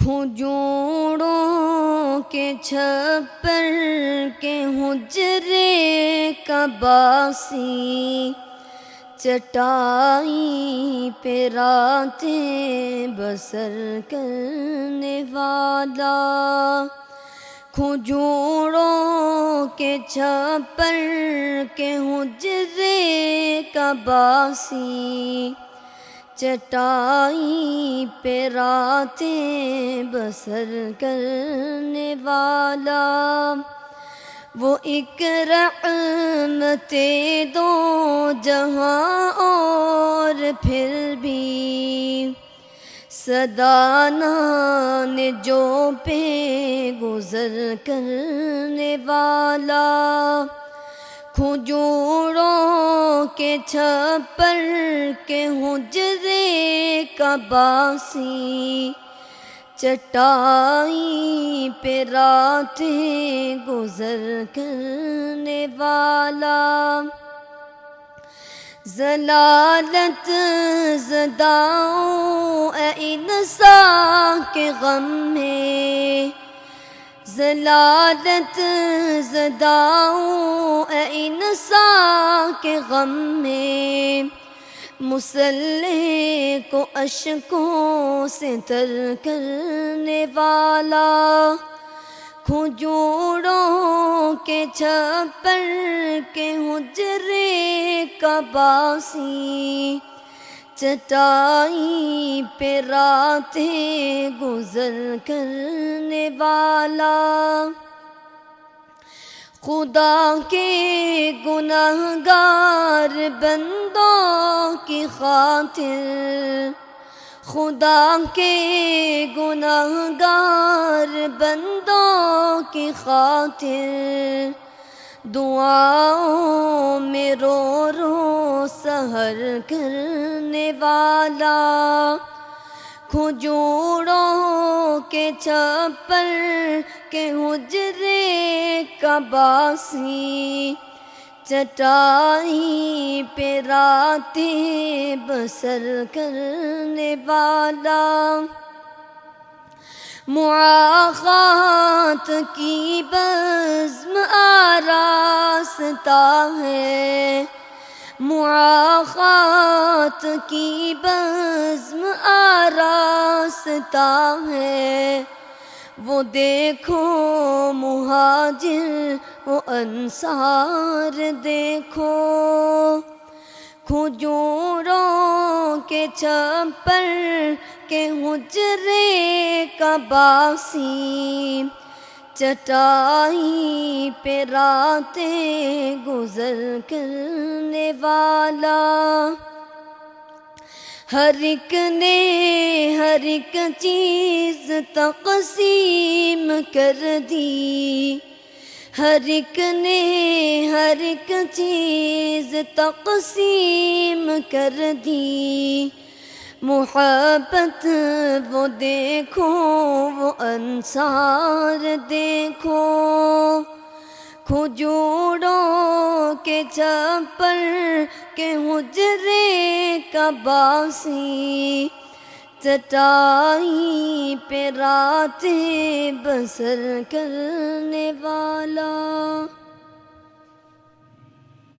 کھجوروں کے چھپر کے حجرے کا باسی، چٹائی پہ راتیں بسر کرنے والا، کھجوروں کے چھپر کے حجرے کا باسی، چٹائی پہ راتیں بسر کرنے والا، وہ ایک رحمت دو جہاں اور پھر بھی سدانان جو پہ گزر کرنے والا، کھجوروں کے چھپر کے حجرے کا باسی، چٹائی پہ راتیں گزر کرنے والا، ضلالت زداؤں اے انسان کے غم میں، ضلالت زداؤں اے انسان کے غم میں، مسلح کو اشکوں سے تر کرنے والا، کھجوروں کے چھپر کے حجرے کا باسی، چٹائی پہ راتیں گزر کرنے والا، خدا کے گنہگار بندوں کی خاطر، خدا کے گنہگار بندوں کی خاطر، دعاؤں میں رو رو سحر کرنے والا، کھجوروں کے چھپر کے حجرے کا باسی، چٹائی پہ راتیں بسر کرنے والا، مواخات کی بزم آراستہ ہے، مواخات کی بزم آراستہ ہے، وہ دیکھو مہاجر و انصار دیکھو، کھجوروں کے چھپر کے حجرے کا باسی، چٹائی پہ راتیں گزر کرنے والا، ہر ایک نے ہر ایک چیز تقسیم کر دی، ہر ایک نے ہر ایک چیز تقسیم کر دی، محبت وہ دیکھو وہ انصار دیکھو، کھجوروں کے چھپر کے حجرے کا باسی، چٹائی پہ راتیں بسر کرنے والا۔